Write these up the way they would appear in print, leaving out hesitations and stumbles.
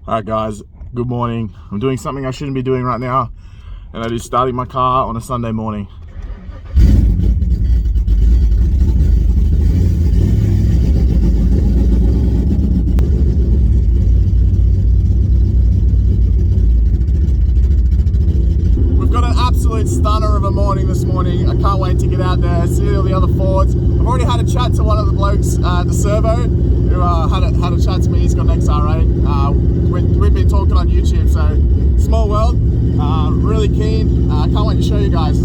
Alright guys, good morning. I'm doing something I shouldn't be doing right now, and that is starting my car on a Sunday morning. We've got an absolute stunner of a morning this morning. I can't wait to get out there, see all the other Fords. I've already had a chat to one of the blokes at the servo who had a chat to me. He's got an XR8. We've been talking on YouTube, so small world. Really keen. Can't wait to show you guys.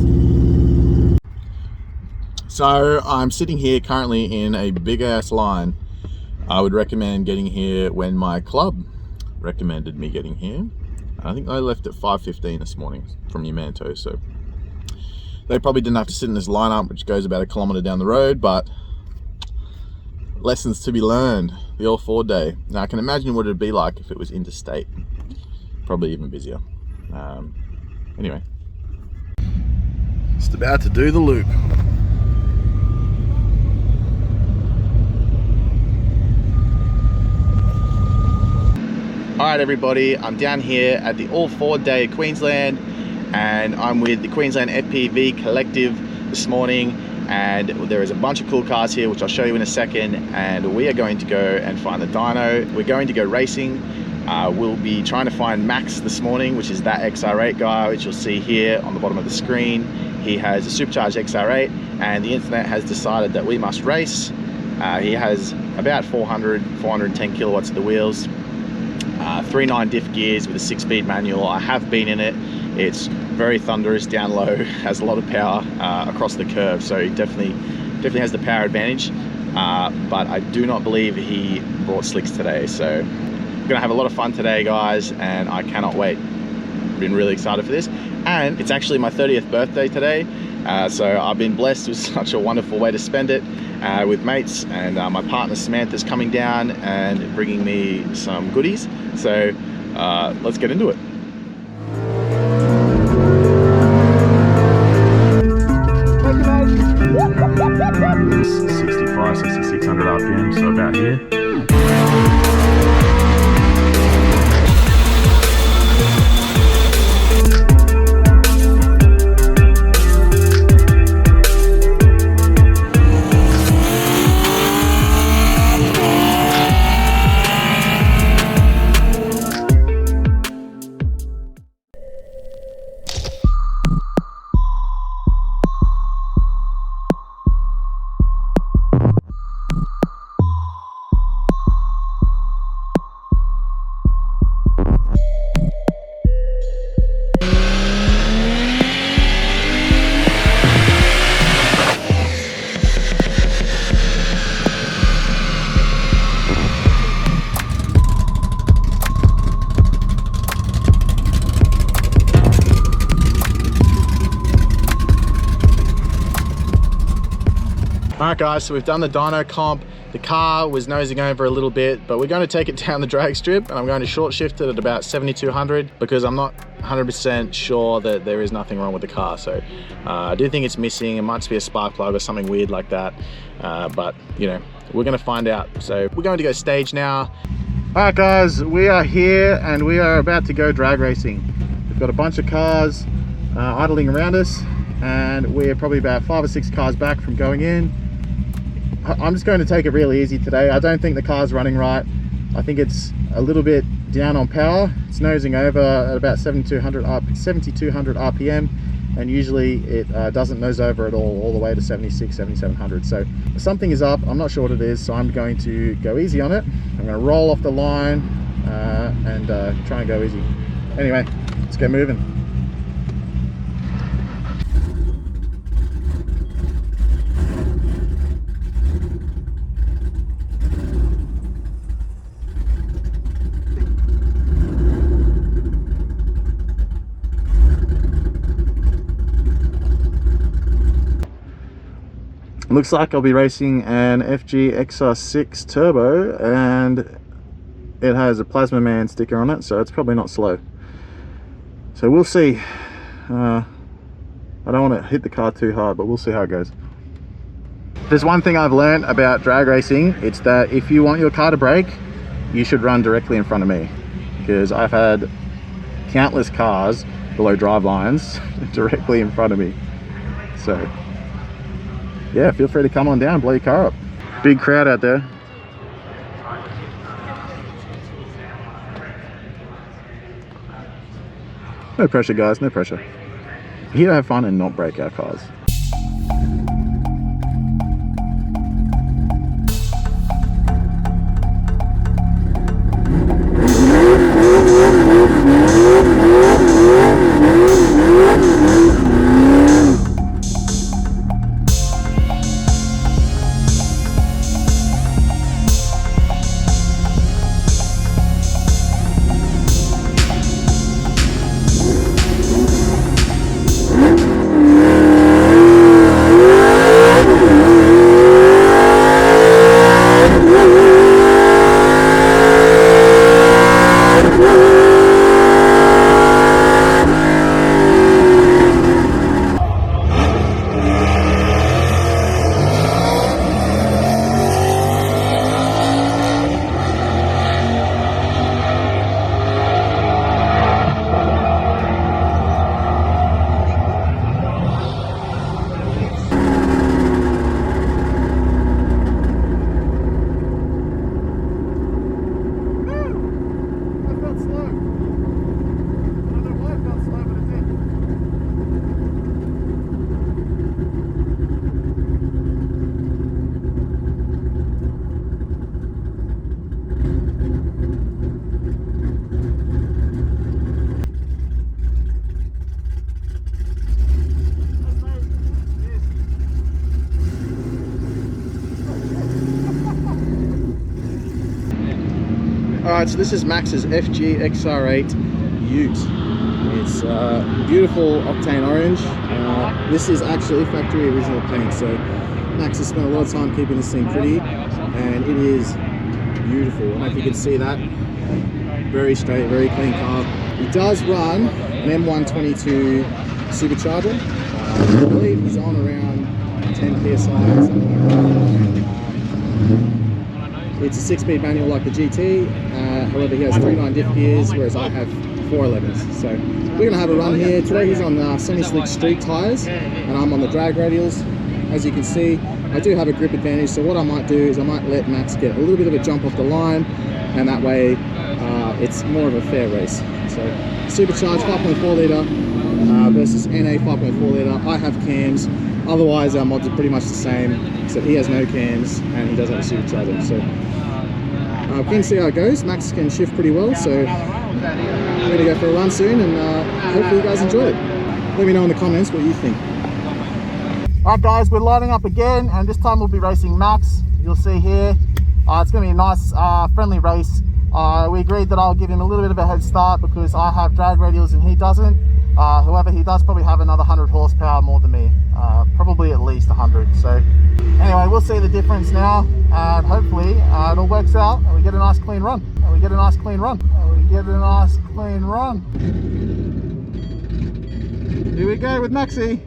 So I'm sitting here currently in a big ass line. I would recommend getting here when my club recommended me getting here. I think I left at 5:15 this morning from Yamanto, so they probably didn't have to sit in this lineup, which goes about 1 kilometer down the road, but lessons to be learned. The old Ford day. Now I can imagine what it'd be like if it was interstate. Probably even busier. Anyway, just about to do the loop. Alright everybody, I'm down here at the All Ford Day Queensland, and I'm with the Queensland FPV Collective this morning, and there is a bunch of cool cars here which I'll show you in a second, and we are going to go and find the dyno. We're going to go racing. We'll be trying to find Max this morning, which is that XR8 guy, which you'll see here on the bottom of the screen. He has a supercharged XR8, and the internet has decided that we must race. He has about 410 kilowatts at the wheels. 3.9 diff gears with a 6-speed manual. I have been in it. It's very thunderous down low, has a lot of power across the curve, so he definitely has the power advantage. But I do not believe he brought slicks today, so we're gonna have a lot of fun today, guys, and I cannot wait. I've been really excited for this, and it's actually my 30th birthday today, so I've been blessed with such a wonderful way to spend it with mates, and my partner Samantha's coming down and bringing me some goodies, so let's get into it. It's 6,600 RPM, so about here. Alright guys, so we've done the dyno comp. The car was nosing over a little bit, but we're going to take it down the drag strip, and I'm going to short shift it at about 7,200 because I'm not 100% sure that there is nothing wrong with the car. So I do think it's missing. It might just be a spark plug or something weird like that, but you know, we're going to find out. So we're going to go stage now. Alright guys, we are here and we are about to go drag racing. We've got a bunch of cars idling around us, and we're probably about 5 or 6 cars back from going in. I'm just going to take it really easy today. I don't think the car's running right. I think it's a little bit down on power. It's nosing over at about 7,200 RPM, and usually it doesn't nose over at all the way to 76, 7,700. So something is up. I'm not sure what it is, so I'm going to go easy on it. I'm going to roll off the line and try and go easy. Anyway, let's get moving. Looks like I'll be racing an FG XR6 Turbo, and it has a Plasma Man sticker on it, so it's probably not slow. So we'll see. I don't want to hit the car too hard, but we'll see how it goes. There's one thing I've learned about drag racing. It's that if you want your car to brake, you should run directly in front of me. because I've had countless cars below drive lines directly in front of me. So yeah, feel free to come on down, blow your car up. Big crowd out there. No pressure, guys, no pressure. We're here to have fun and not break our cars. Alright, so this is Max's FG XR8 Ute. It's beautiful octane orange. This is actually factory original paint, so Max has spent a lot of time keeping this thing pretty, and it is beautiful. I don't know if you can see that. Very straight, very clean car. It does run an M122 supercharger. I believe he's on around 10 psi or something like that. It's a 6-speed manual like the GT, however he has 3.9 diff gears, whereas I have 411s. So we're going to have a run here. Today he's on semi-slick street tyres, and I'm on the drag radials. As you can see, I do have a grip advantage, so what I might do is I might let Max get a little bit of a jump off the line, and that way it's more of a fair race. So supercharged 5.4 litre versus NA 5.4 litre. I have cams. Otherwise our mods are pretty much the same, except he has no cams and he does have a supercharger. So we can see how it goes. Max can shift pretty well, so I'm going to go for a run soon, and hopefully you guys enjoy it. Let me know in the comments what you think. Alright guys, we're lining up again, and this time we'll be racing Max. You'll see here, it's going to be a nice friendly race. We agreed that I'll give him a little bit of a head start because I have drag radials and he doesn't. However, he does probably have another 100 horsepower more than me, probably at least 100. So anyway, we'll see the difference now, and hopefully it all works out and we get a nice clean run. Here we go with Maxi.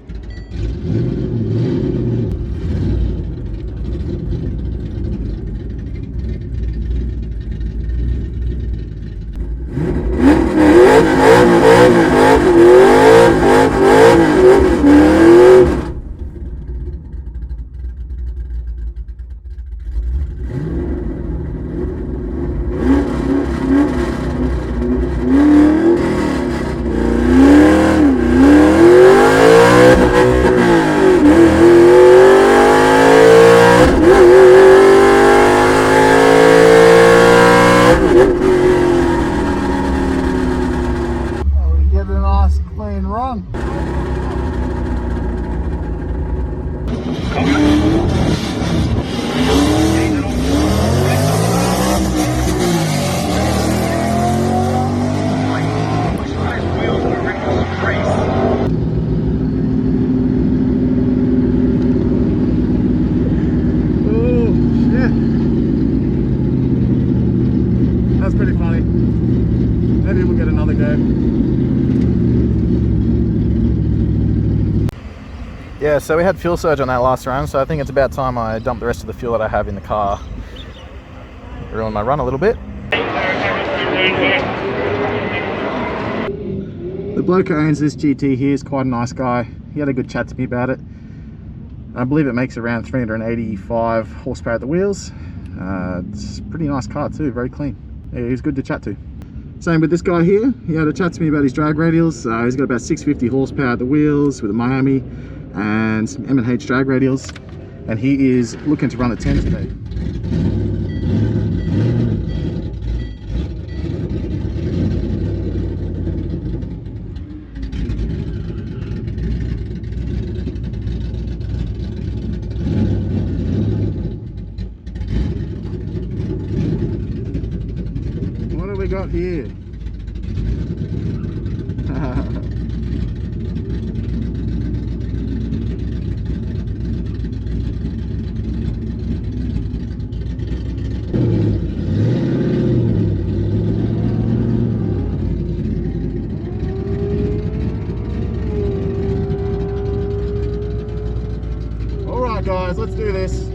Yeah, so we had fuel surge on that last run, so I think it's about time I dump the rest of the fuel that I have in the car. Ruin my run a little bit. The bloke who owns this GT here is quite a nice guy. He had a good chat to me about it. I believe it makes around 385 horsepower at the wheels. It's a pretty nice car too, very clean. Yeah, he's good to chat to. Same with this guy here. He had a chat to me about his drag radials. He's got about 650 horsepower at the wheels with a Miami and some M&H drag radials. And he is looking to run a 10 today. What do we got here? Alright guys, let's do this.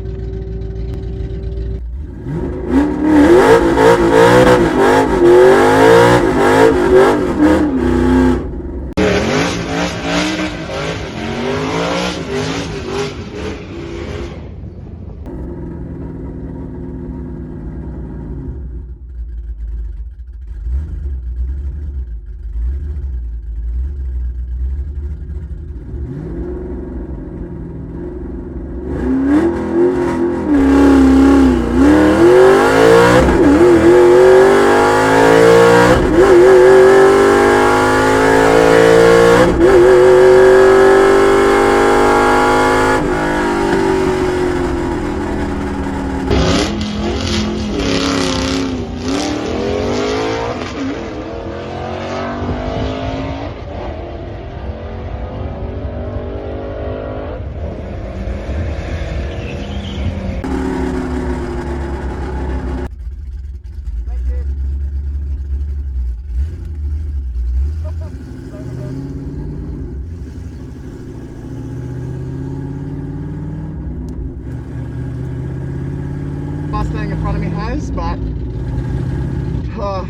Mustang in front of me has, but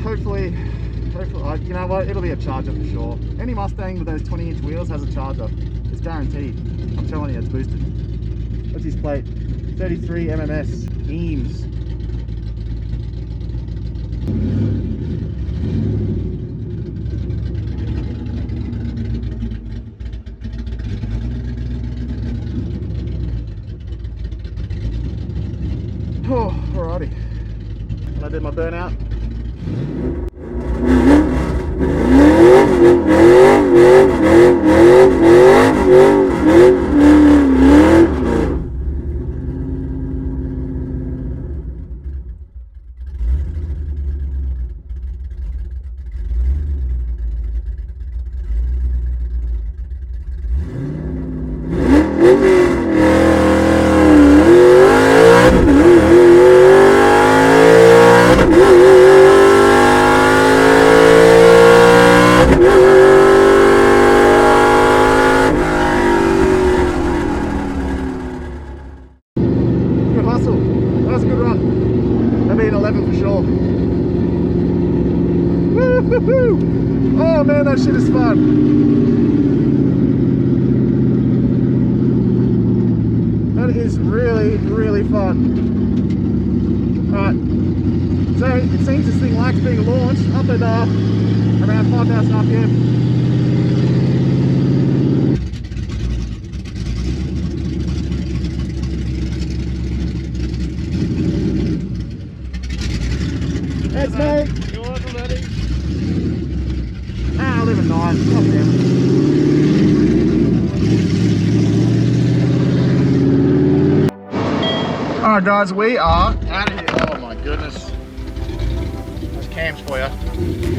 hopefully, you know what, it'll be a Charger for sure. Any Mustang with those 20-inch wheels has a Charger. It's guaranteed. I'm telling you, it's boosted. What's his plate? 33 MMS. Eames. Oh, alrighty. And I did my burnout. That was a good run. That'll be an 11 for sure. Woo-hoo-hoo! Oh man, that shit is fun. That is really, really fun. Alright, so it seems this thing likes being launched up at around 5,000 RPM. Thanks, mate. You're welcome, buddy. I live at 9. God damn it. Alright, guys, we are out of here. Oh my goodness. Those cams for you.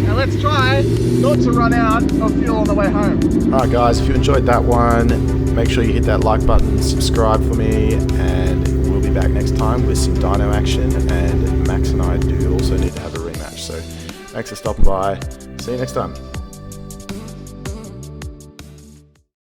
Now let's try not to run out of fuel on the way home. Alright, guys, if you enjoyed that one, make sure you hit that like button, subscribe for me, and we'll be back next time with some dyno action. And Max and I do also need to have a rematch. So thanks for stopping by. See you next time.